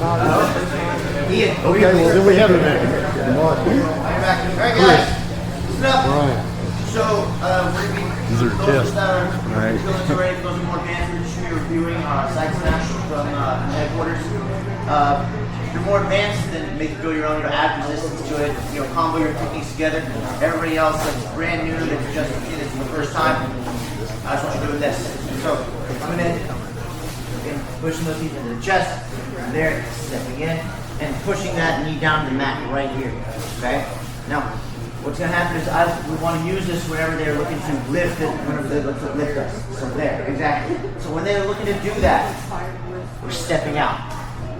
Ian. Okay, well then we have it back. All right, guys. Listen up. Right. So, we're going to be These are those tests. that are Right. feeling too ready, those are more advanced, we're just reviewing side snatch from headquarters. If you're more advanced, then make it go your own, add resistance to it, combo your techniques together. Everybody else that's brand new, that's just in it for the first time, that's what you do with this. So, coming in, and pushing those knees into the chest, from there, stepping in, and pushing that knee down to the mat right here, okay? Now, what's going to happen is we want to use this whenever they're looking to lift it, whenever they look to lift us. So there, exactly. So when they're looking to do that, we're stepping out,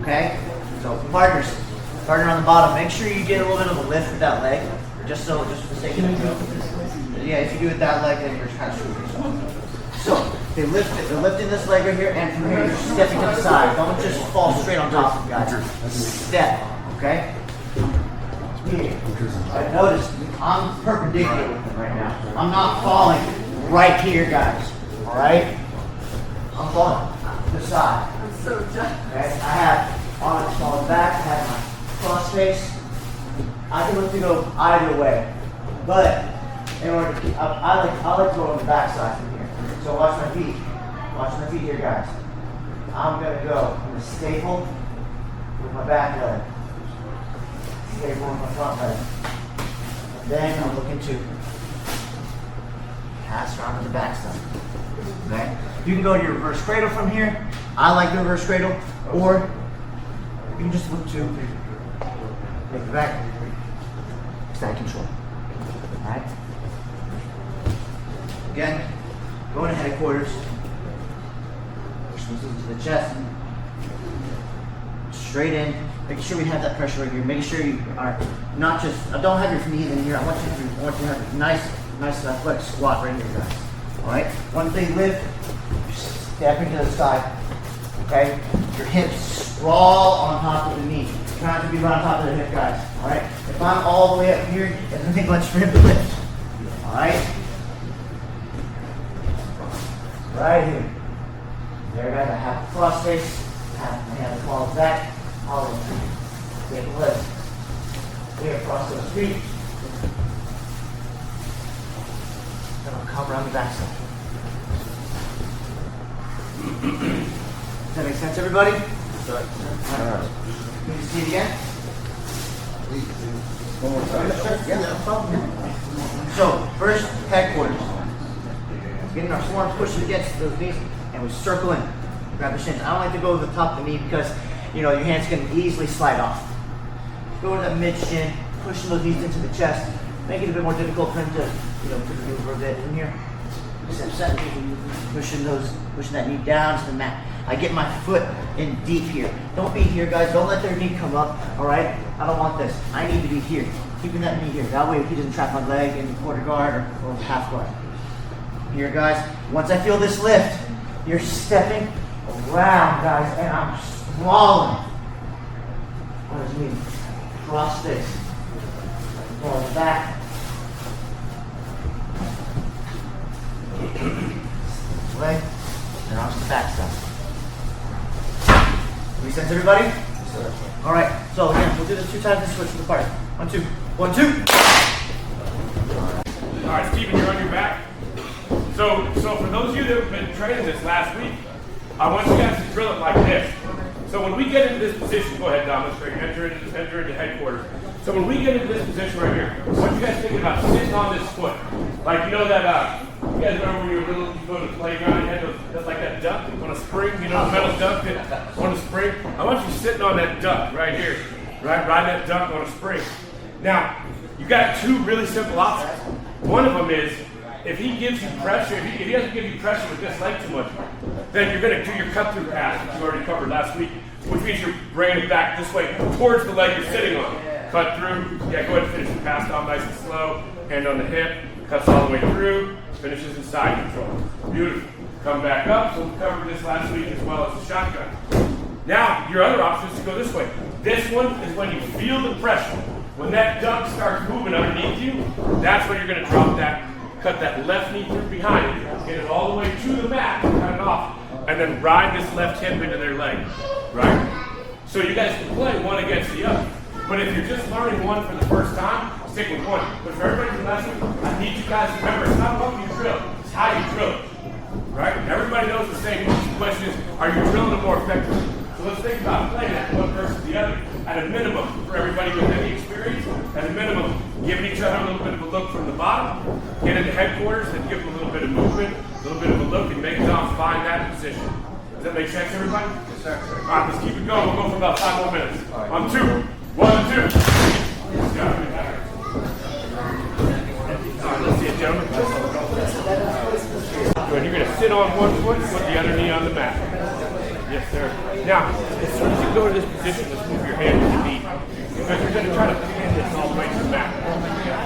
okay? So partner on the bottom, make sure you get a little bit of a lift with that leg, just for the sake of the drill. Yeah, if you do it with that leg, then you're kind of screwing yourself. So they're lifting this leg right here, and from here you're stepping to the side. Don't just fall straight on top of it, guys. Step, okay? I noticed I'm perpendicular with them right now. I'm not falling right here, guys. All right? I'm falling to the side. Okay? I have on the back. I have my cross face. I can look to go either way, but in order to, I like to go on the back side from here. So watch my feet. Watch my feet here, guys. I'm gonna go. I'm gonna staple with my back leg. Staple with my front leg. And then I'm looking to pass around to the back side. Okay? You can go to your reverse cradle from here. I like the reverse cradle, or you can just look to make the back side control. Alright? Again, going to headquarters. Push those into the chest. Straight in. Making sure we have that pressure right here. Making sure you are not just, don't have your knees in here. I want you to have a nice athletic squat right here, guys. Alright? Once they lift, stepping to the side. Okay? Your hips sprawl on top of the knee. Try not to be right on top of the hip, guys. Alright? If I'm all the way up here, it doesn't take much for him to lift. Alright? Right here. There, guys. I have the cross face. I have the claws back. I'll take a lift. Here, across those feet. Then I'll come around the backside. Does that make sense, everybody? Right. Can you see it again? One more time. Yeah, no problem. So, first, headquarters. Getting our forearms pushed against those knees, and we circle in. Grab the shins. I don't like to go to the top of the knee because, your hands can easily slide off. Go to that mid shin, pushing those knees into the chest, make it a bit more difficult for him to, maneuver a bit from here. Step, pushing that knee down to the mat. I get my foot in deep here. Don't be here, guys. Don't let their knee come up, all right? I don't want this. I need to be here, keeping that knee here. That way he doesn't trap my leg in the quarter guard or half guard. Here, guys. Once I feel this lift, you're stepping around, guys, and I'm sprawling. What does it mean? Cross face. Going back. Leg, and onto the back side. Make sense, everybody? Yes, sir. All right. So again, we'll do this 2 times and switch to the part. 1, 2. 1, 2. All right, Steven, you're on your back. So for those of you that have been training this last week, I want you guys to drill it like this. So when we get into this position, go ahead, Dom, let's enter into headquarters. So when we get into this position right here, what you guys thinking about sitting on this foot? Like, that, you guys remember when you were little, you go to the playground, you had those, like that duck on a spring, the metal duck on a spring? I want you sitting on that duck right here, right? Riding that duck on a spring. Now, you got 2 really simple options. One of them is, if he gives you pressure, if he doesn't give you pressure with this leg too much, then you're going to do your cut-through pass, which you already covered last week, which means you're bringing it back this way towards the leg you're sitting on. Cut through, go ahead and finish the pass down nice and slow, hand on the hip, cuts all the way through, finishes in side control. Beautiful. Come back up, so we covered this last week as well as the shotgun. Now, your other option is to go this way. This one is when you feel the pressure. When that duck starts moving underneath you, that's when you're going to drop that, cut that left knee through behind it, get it all the way to the mat, cut it off, and then ride this left hip into their leg, right? So you guys can play one against the other. But if you're just learning one for the first time, stick with one. But for everybody from last week, I need you guys to remember, it's not what you drill, it's how you drill it. Right? Everybody knows the same question is, are you drilling it more effectively? So let's think about playing that one versus the other. At a minimum, for everybody with any experience, at a minimum, giving each other a little bit of a look from the bottom, get into headquarters, and give them a little bit of movement, a little bit of a look, and make them find that position. Does that make sense, everybody? Yes, sir. All right, let's keep it going. We'll go for about 5 more minutes. On 2. 1, 2. Good job. All right, let's see it, gentlemen. Good. You're going to sit on one foot and put the other knee on the mat. Yes, sir. Now, as soon as you go to this position, let's move your hand to your knee. Because you're going to try to pin this all the way to the mat.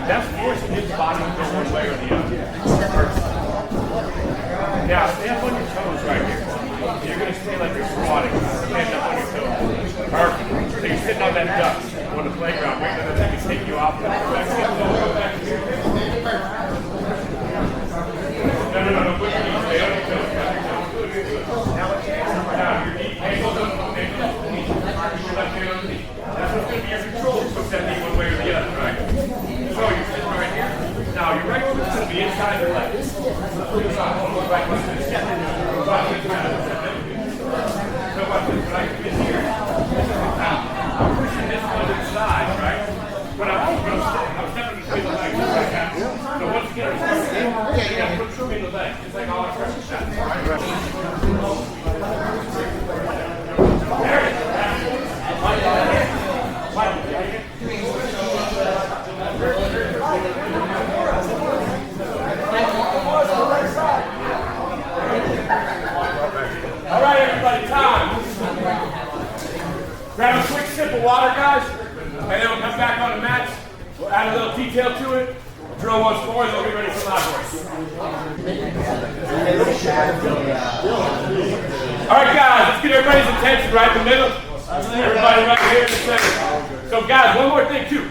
That's forcing his body to go one way or the other. Now, stand on your toes right here. You're going to stay like you're squatting. Stand up on your toes. Perfect. So you're sitting on that duck on the playground. Wait until they can take you off. Go back here. No. Put your knees. Stay on your toes. Now, your knee angles up. Keep your left hand on the knee. That's what's going to be your control. Push that knee one way or the other, right? So you're sitting right here. Now, your right foot's going to be inside your leg. Almost like this. So watch this. When I come in here, I'm pushing this one inside, right? But I'm stepping between the legs just like that. So once again, you got to put between the legs. It's like all our pressure shots, right? There it is. All right, everybody, time. Grab a quick sip of water, guys, and then we'll come back on the mats. We'll add a little detail to it. Drill once more, and we'll get ready for live work. All right, guys, let's get everybody's attention right in the middle. Everybody right here in the center. So, guys, one more thing, too.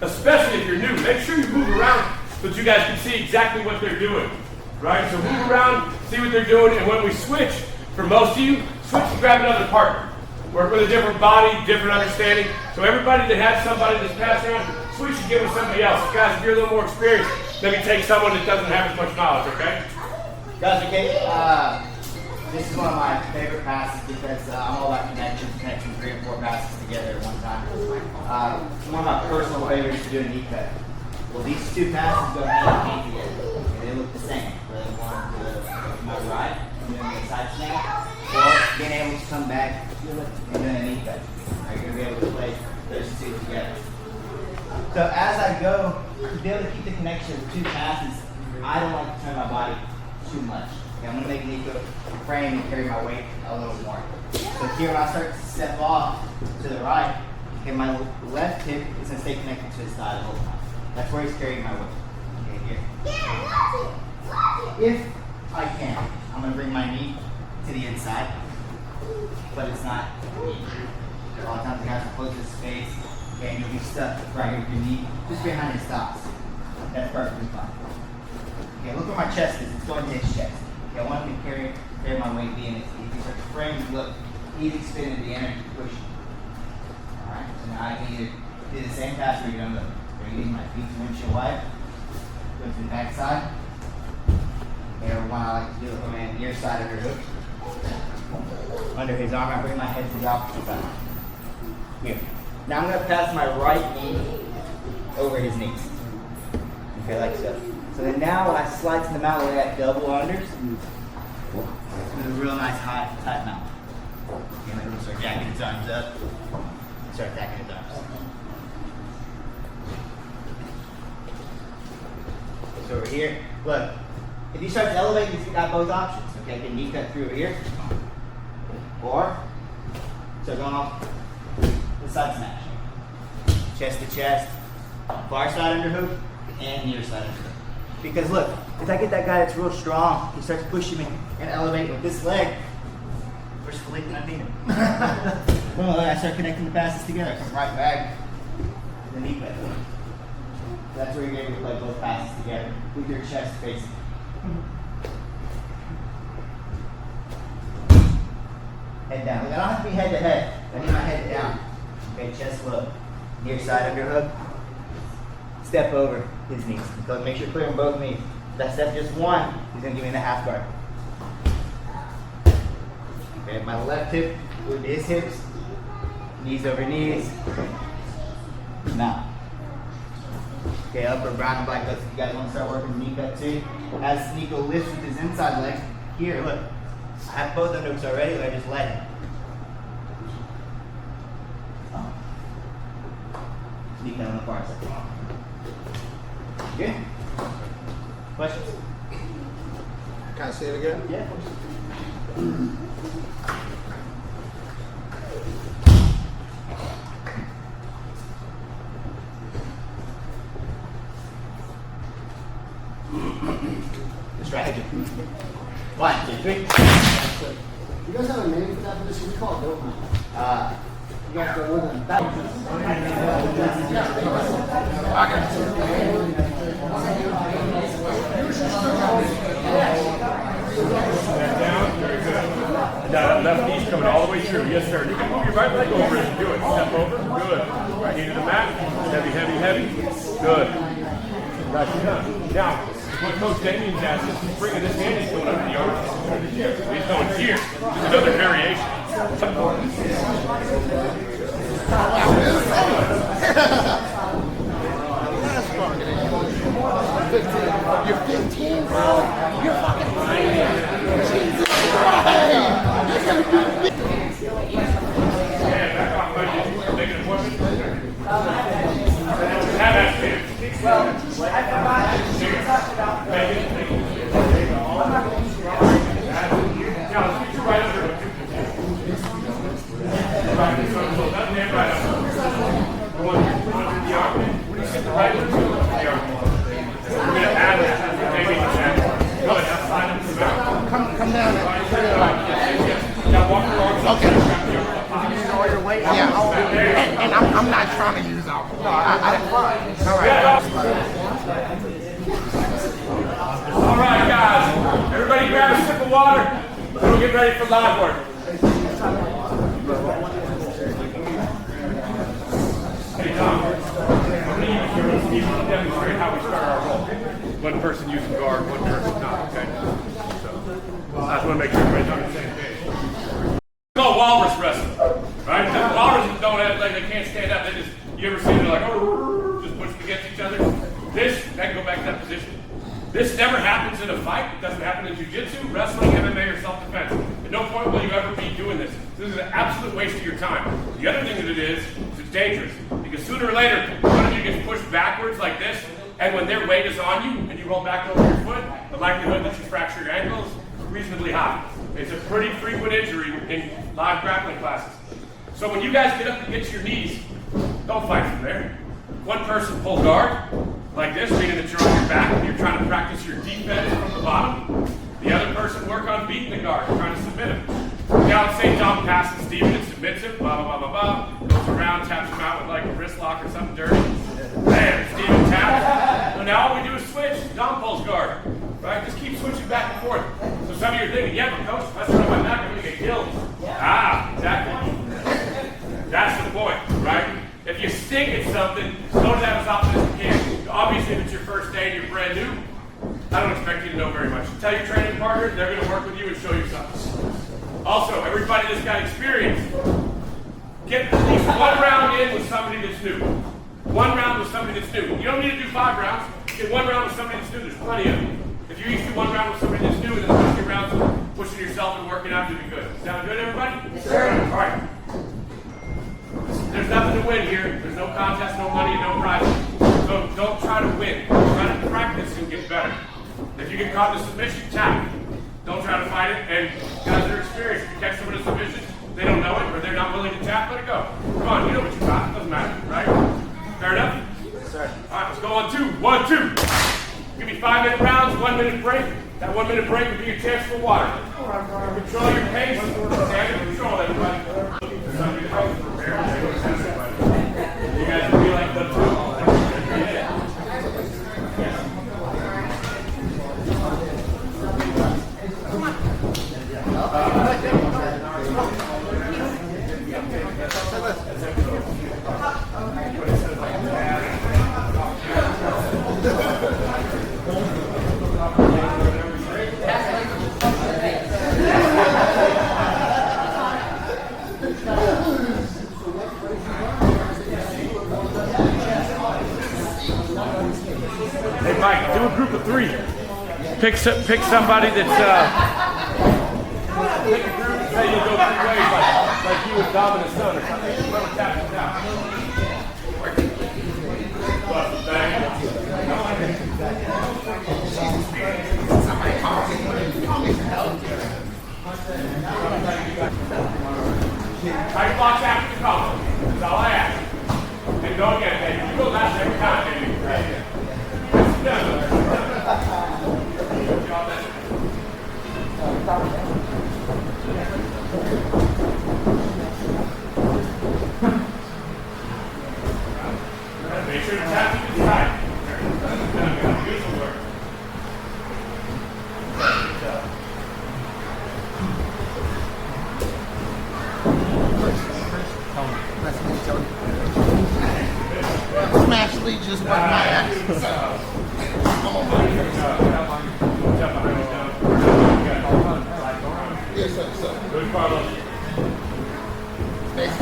Especially if you're new, make sure you move around so that you guys can see exactly what they're doing. Right? So move around, see what they're doing, and when we switch, for most of you, switch to grab another partner. Work with a different body, different understanding. So everybody that has somebody that's passed around, switch and get with somebody else. Guys, if you're a little more experienced, maybe take someone that doesn't have as much knowledge, okay? Guys, okay, this is one of my favorite passes because I'm all about connecting 3 and 4 passes together at one time. One of my personal favorites is doing a knee cut. Well, these 2 passes go hand in hand together. And they look the same. Whether one to my right, and doing a side snap, or being able to come back and doing a knee cut. You're going to be able to play those 2 together. So as I go, to be able to keep the connection of 2 passes, I don't like to turn my body too much. Okay, I'm going to make Nico frame and carry my weight a little more. So here when I start to step off to the right, okay, my left hip is going to stay connected to his thigh the whole time. That's where he's carrying my weight. Okay, here. If I can, I'm going to bring my knee to the inside, but it's not easy. A lot of times the guys will close this space, okay, and you'll be stuck right here with your knee just behind his thighs. That's perfectly fine. Okay, look where my chest is. It's going to his chest. Okay, I want him to carry my weight being if you start to frame, look, easy spin at the energy pushing. Alright, so now I can either do the same pass where you're going to using my feet to windshield wide, go to the back side. Okay, or one I like to do it from the near side of her hook. Under his arm, I bring my head to the opposite side. Here. Now I'm going to pass my right knee over his knees. Okay, like so. So then now when I slide to the mount with that double unders, with a real nice high, tight mount. Okay, I'm going to start jacking his arms up. Start attacking his arms. So over here, look, if you start to elevate, you've got both options. Okay, you can knee cut through over here. Or, so going off the side smash. Chest to chest, far side underhook, and near side underhook. Because look, if I get that guy that's real strong, he starts pushing me and elevating with this leg, where's Philippe when I beat him? Well, I start connecting the passes together. I come right back to the knee cut. That's where you're able to play both passes together with your chest facing. Head down. I don't have to be head to head. Bending my head down. Okay, chest low. Near side underhook. Step over his knees. So make sure you're clear on both knees. If I step just one, he's gonna give me the half guard. Okay, my left hip with his hips. Knees over knees. Now. Okay, upper brown and black. You guys want to start working knee cut too. As Nico lifts with his inside leg. Here, look. I have both underhooks already, but I just let him. Knee cut on the far side. Good? Questions? Can I say it again? Yeah, of course. Strategy. 1, 2, 3. You guys have a name for that position? We call it dope man. You guys go with them. Down, very good. And that left knee's coming all the way through. Yes, sir. You can move your right leg over as you do it. Step over. Good. Right knee to the mat. Heavy, heavy, heavy. Good. Got you done. Now, what Coach Damien's asking is he's bringing this hand, he's going under the arm. He's going here. There's another variation. You're 15, bro. You're fucking fine. Jesus Christ. Yeah, back off, buddy. Make an appointment. Have that fit. Well, I forgot. Make it. Now, let's get you right under it. Right, so that hand right up. Go under the arm. When you sit the right one, the arm. We're going to add that. Maybe go ahead, now slide up to the back. Come down. Now walk your arms up. Okay. All your weight. Yeah. And I'm not trying to use all. No, all right. All right, guys. Everybody grab a sip of water. We'll get ready for live work. Hey, Tom. I'm going to demonstrate how we start our roll. One person using guard, one person not, okay? So, I just want to make sure everybody's on the same page. It's called Walrus Wrestling, right? The walruses don't have, like, they can't stand up. They just, you ever see them, they're like, oh, just pushing against each other? This, I can go back to that position. This never happens in a fight. It doesn't happen in Jiu Jitsu, wrestling, MMA, or self-defense. At no point will you ever be doing this. This is an absolute waste of your time. The other thing that it is it's dangerous. Because sooner or later, one of you gets pushed backwards like this, and when their weight is on you, and you roll back over your foot, the likelihood that you fracture your ankle is reasonably high. It's a pretty frequent injury in live grappling classes. So when you guys get up and get to your knees, don't fight from there. One person pull guard, like this, meaning that you're on your back and you're trying to practice your defense from the bottom. The other person work on beating the guard, trying to submit him. Now let's say Dom passes Steven and submits him, blah, blah, blah, blah, blah. Goes around, taps him out with like a wrist lock or something dirty. Bam, Steven taps. So now all we do is switch. Dom pulls guard, right? Just keep switching back and forth. So some of you are thinking, yeah, but coach, if I start on my back, I'm going to get killed. Ah, exactly. That's the point, right? If you stink at something, go to that as often as you can. Obviously, if it's your first day and you're brand new, I don't expect you to know very much. Tell your training partner, they're going to work with you and show you something. Also, everybody that's got experience, get at least one round in with somebody that's new. One round with somebody that's new. You don't need to do 5 rounds. Get 1 round with somebody that's new. There's plenty of them. If you used to do 1 round with somebody that's new and then 2 rounds pushing yourself and working out, you'll be good. Sound good, everybody? Yes, sir. All right. There's nothing to win here. There's no contest, no money, no prizes. So don't try to win. Try to practice and get better. If you get caught in a submission, tap. Don't try to fight it. And guys that are experienced, if you catch someone in a submission, they don't know it or they're not willing to tap, let it go. Come on, you know what you got. It doesn't matter, right? Fair enough? Yes, sir. All right, let's go on 2. 1, 2. Give me 5-minute rounds, 1 minute break. That 1 minute break will be your chance for water. Control your pace. Stand in control, everybody. You guys feel like the two. three. Pick somebody that's pick a group and say you go 3 ways like you with Dominant Son or something. Whoever taps it down. Bust it back. Tight blocks after the combo. That's all I ask. And go again, baby. You go last every time, baby. Sit down. Make sure to tap it inside. Beautiful work. Smash Lee just won my ass. Yes, sir. Good, Carlos. Thanks.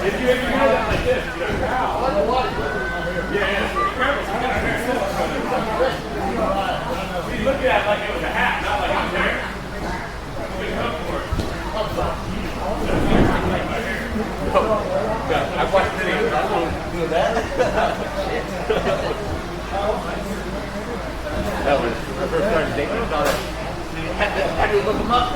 If you do that like this, you go, yeah, be careful. See, look at that like it was a hat, not like it was hair. Good hook for it. I watched videos. I don't do that. That was when I first started dating about it. Had to look them up.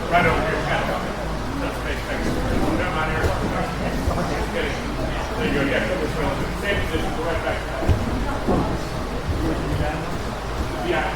Right over here, kind of. That's space back. There you go, yeah, come this way. Same position, go right back. Yeah.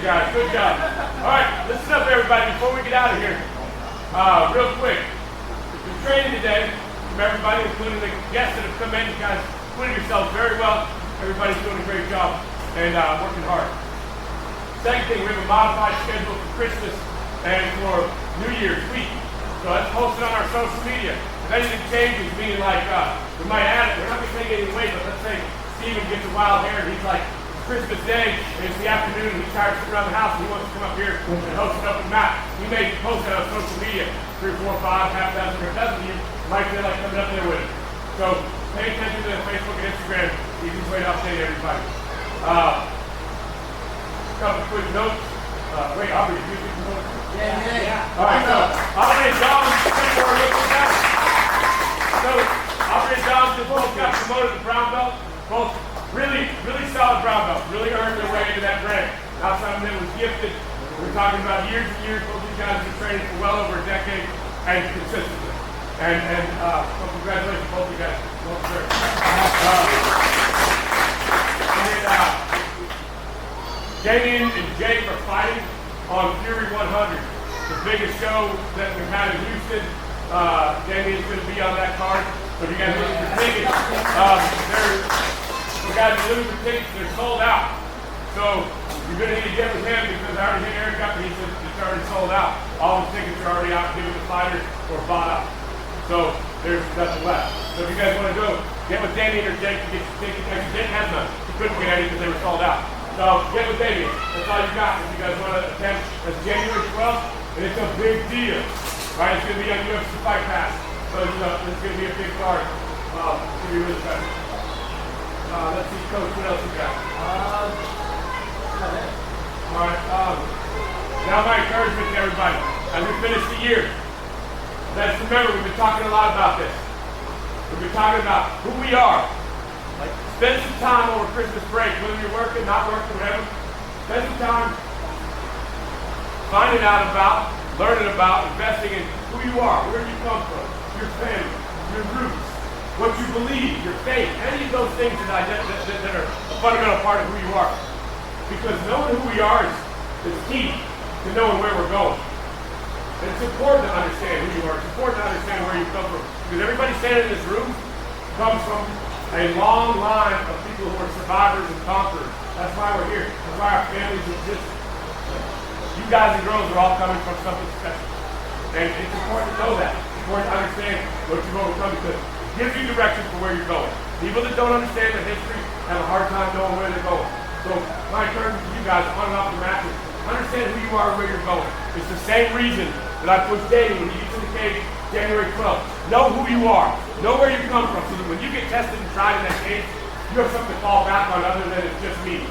Good job, good job. All right, listen up, everybody, before we get out of here. Real quick, the training today from everybody, including the guests that have come in. You guys put yourselves very well. Everybody's doing a great job and working hard. Second thing, we have a modified schedule for Christmas and for New Year's week. So that's posted on our social media. If anything changes, meaning like we might add it, we're not going to take any away, but let's say Steven gets a wild hair and he's like, Christmas Day, and it's the afternoon, and he's tired of sitting around the house, and he wants to come up here and host it up with Matt. We may post it on social media, 3, 4, 5, half dozen, or a dozen of you might feel like coming up there with it. So pay attention to Facebook and Instagram, easiest way to update everybody. Couple quick notes. Wait, Aubrey, did you get the notes? Yeah. All right, so Operator Dom, Operator Dom just both got promoted to brown belt. Both really solid brown belts. Really earned their way into that rank. Not something that was gifted. We're talking about years and years. Both these guys have been training for well over a decade and consistently. And so congratulations, both of you guys. Well deserved. Damion and Jake are fighting on Fury 100, the biggest show that we've had in Houston. Damion's going to be on that card. So if you guys are looking for tickets, they're sold out. So you're going to need to get with him because I already hit Eric up and he said it's already sold out. All the tickets are already out, given to fighters or bought out. So there's nothing left. So if you guys want to go, get with Damion or Jake to get your tickets. Actually, Jake has none. He couldn't get any because they were sold out. So get with Damion. That's all you got. If you guys want to attend, that's January 12th, and it's a big deal. Right? It's going to be on UFC Fight Pass. So it's going to be a big card. It's going to be really special. Let's see, Coach, what else you got? All right. Now my encouragement to everybody as we finish the year. Let's remember, we've been talking a lot about this. We've been talking about who we are. Spend some time over Christmas break, whether you're working, not working, whatever. Spend some time finding out about, learning about, investing in who you are, where you come from, your family, your roots, what you believe, your faith, any of those things that are a fundamental part of who you are. Because knowing who we are is key to knowing where we're going. And it's important to understand who you are. It's important to understand where you come from. Because everybody standing in this room comes from a long line of people who are survivors and conquerors. That's why we're here. That's why our families exist. You guys and girls are all coming from something special. And it's important to know that. It's important to understand what you've overcome because it gives you direction for where you're going. People that don't understand their history have a hard time knowing where they're going. So my encouragement to you guys on and off the mat is understand who you are and where you're going. It's the same reason that I pushed Damion when you get to the cage January 12th. Know who you are. Know where you come from so that when you get tested and tried in that cage, you have something to fall back on other than it's just me.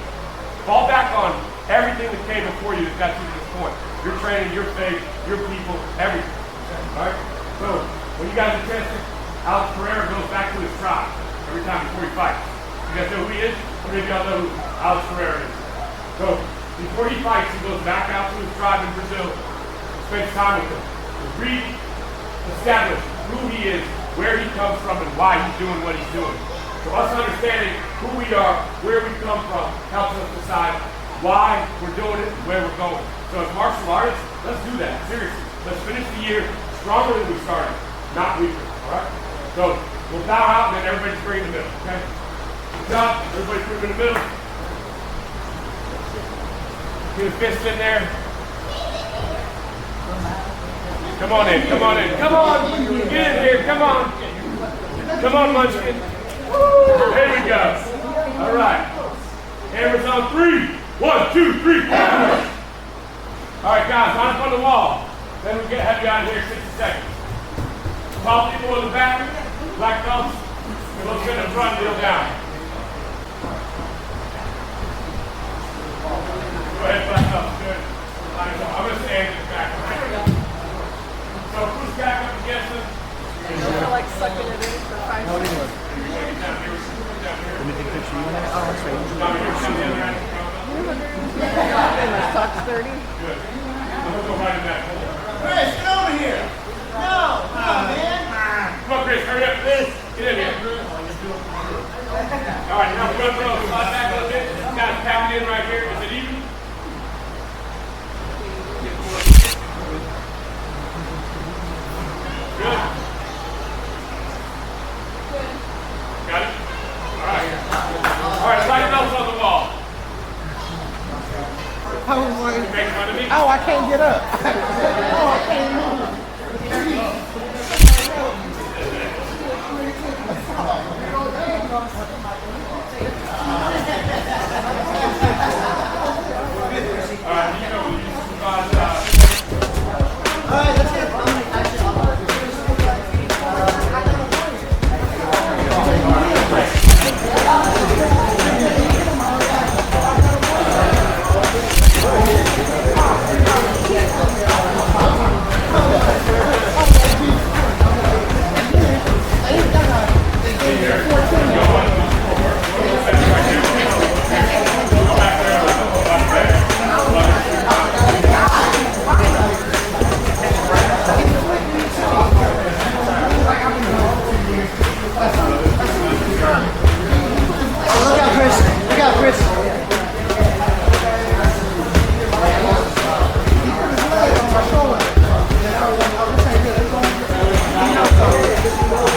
Fall back on everything that came before you that got you to this point. Your training, your faith, your people, everything. Alright? So, when you guys are tested, Alex Pereira goes back to his tribe every time before he fights. You guys know who he is? How many of y'all know who Alex Pereira is? So, before he fights, he goes back out to his tribe in Brazil, spends time with them, establish who he is, where he comes from, and why he's doing what he's doing. So us understanding who we are, where we come from, helps us decide why we're doing it and where we're going. So as martial artists, let's do that, seriously. Let's finish the year stronger than we started, not weaker, all right? So we'll bow out and then everybody's bring in the middle, okay? Good job, everybody's bring in the middle. Get a fist in there. Come on in, come on in, come on! Get in here, come on! Come on, Munchkin. There we go. All right. Hammers on 3. 1, 2, 3, 4. All right, guys, line up on the wall. Then we'll have you out of here in 60 seconds. Tall people in the back, black belts, and let's get the front kneel down. Go ahead, black belts. Good. I'm going to stand in the back. So push back up against them. They're like sucking it in for 5 minutes. Let me take a picture. You want to? Oh, that's right. Socks 30. Good. I'm going to go right in that hole. Chris, get over here. No, come on, man. Come on, Chris, hurry up. Get in here. All right, now front row. Slide back a little bit. Guys, tap it in right here. Is it even? Good. Got it? All right. All right, black belts on the wall. Oh, Make fun of me? I can't get up. Oh, I can't move. All right, you know, we use some All right, let's get it. Thank you.